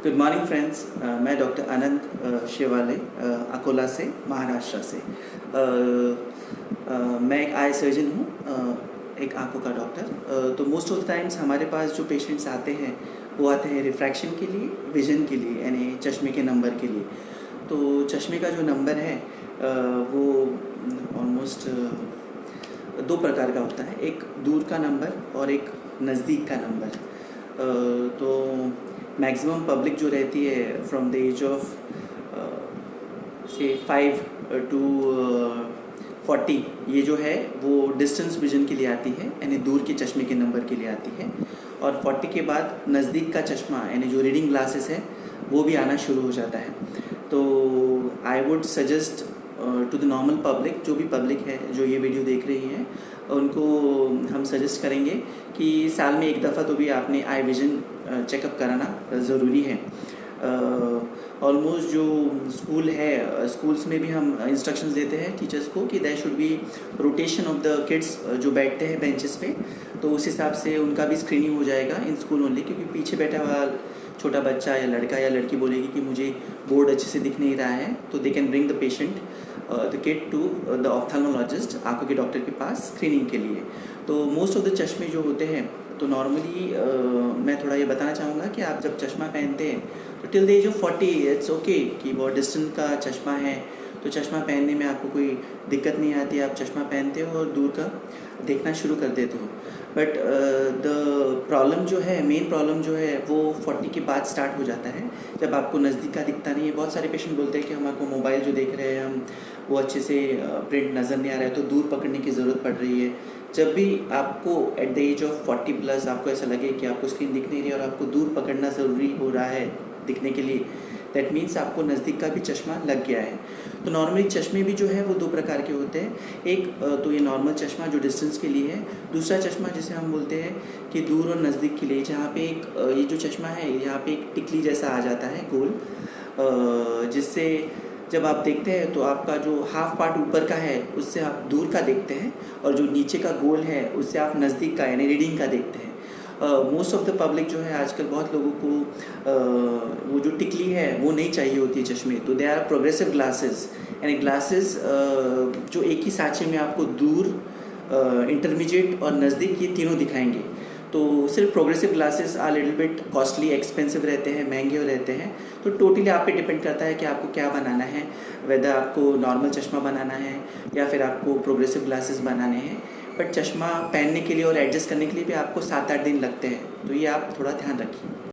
Good morning friends. मैं doctor अनंत शेवाले अकोला से, महाराष्ट्र से। मैं एक आई सर्जन हूँ, एक आँखों का डॉक्टर। तो मोस्ट ऑफ द टाइम्स हमारे पास जो पेशेंट्स आते हैं वो आते हैं रिफ्रैक्शन के लिए, विज़न के लिए, यानी चश्मे के नंबर के लिए। तो चश्मे का जो नंबर है वो ऑलमोस्ट दो प्रकार का होता है, एक दूर का नंबर और एक नज़दीक का नंबर। तो मैक्सिमम पब्लिक जो रहती है फ्रॉम द एज ऑफ से 5 टू 40, ये जो है वो डिस्टेंस विजन के लिए आती है, यानी दूर के चश्मे के नंबर के लिए आती है। और 40 के बाद नज़दीक का चश्मा, यानी जो रीडिंग ग्लासेस है, वो भी आना शुरू हो जाता है। तो I would suggest to the normal public, जो भी पब्लिक है जो ये वीडियो देख रही हैं, उनको हम सजेस्ट करेंगे कि साल में एक दफ़ा तो भी आपने आई विज़न चेकअप कराना ज़रूरी है। ऑलमोस्ट जो स्कूल है, स्कूल्स में भी हम इंस्ट्रक्शंस देते हैं टीचर्स को कि there should be rotation of the kids जो बैठते हैं बेंचेस पे, तो उस हिसाब से उनका भी स्क्रीनिंग हो जाएगा इन स्कूल ओनली। क्योंकि पीछे बैठा हुआ छोटा बच्चा या लड़का या लड़की बोलेगी कि मुझे बोर्ड अच्छे से दिख नहीं रहा है, तो they can bring the patient the kid to the ophthalmologist, आँखों के डॉक्टर के पास स्क्रीनिंग के लिए। तो मोस्ट ऑफ द चश्मे जो होते हैं, तो नॉर्मली मैं थोड़ा ये बताना चाहूँगा कि आप जब चश्मा पहनते हैं तो till the age of 40 it's okay कि बहुत डिस्टेंस का चश्मा है तो चश्मा पहनने में आपको कोई दिक्कत नहीं आती, आप चश्मा पहनते हो और दूर का देखना शुरू कर देते हो। बट द प्रॉब्लम जो है, मेन प्रॉब्लम जो है, वो 40 के बाद स्टार्ट हो जाता है, जब आपको नज़दीक का दिखता नहीं है। बहुत सारे पेशेंट बोलते हैं कि हमको मोबाइल जो देख रहे हैं हम, वो अच्छे से प्रिंट नज़र नहीं आ रहा है, तो दूर पकड़ने की ज़रूरत पड़ रही है। जब भी आपको at the age of 40 plus आपको ऐसा लगे कि आपको स्क्रीन दिख नहीं रही और आपको दूर पकड़ना ज़रूरी हो रहा है दिखने के लिए, दैट मीन्स आपको नज़दीक का भी चश्मा लग गया है। तो नॉर्मली चश्मे भी जो है वो दो प्रकार के होते हैं। एक तो ये नॉर्मल चश्मा जो डिस्टेंस के लिए है, दूसरा चश्मा जिसे हम बोलते हैं कि दूर और नज़दीक के लिए, जहाँ पे एक ये जो चश्मा है यहाँ पे एक टिकली जैसा आ जाता है गोल, जिससे जब आप देखते हैं तो आपका जो हाफ पार्ट ऊपर का है उससे आप दूर का देखते हैं, और जो नीचे का गोल है उससे आप नज़दीक का यानी रीडिंग का देखते हैं। मोस्ट ऑफ द पब्लिक जो है आजकल, बहुत लोगों को वो जो टिकली है वो नहीं चाहिए होती है चश्मे, तो दे आर प्रोग्रेसिव ग्लासेस, यानी ग्लासेस जो एक ही सांचे में आपको दूर, इंटरमीडिएट और नज़दीक, ये तीनों दिखाएंगे। तो सिर्फ progressive glasses are little bit costly, expensive रहते हैं, महंगे रहते हैं। तो टोटली आप पे डिपेंड करता है कि आपको क्या बनाना है, वेदर आपको नॉर्मल चश्मा बनाना है या फिर आपको प्रोग्रेसिव ग्लासेस बनाने हैं। बट चश्मा पहनने के लिए और एडजस्ट करने के लिए भी आपको 7-8 दिन लगते हैं, तो ये आप थोड़ा ध्यान रखिए।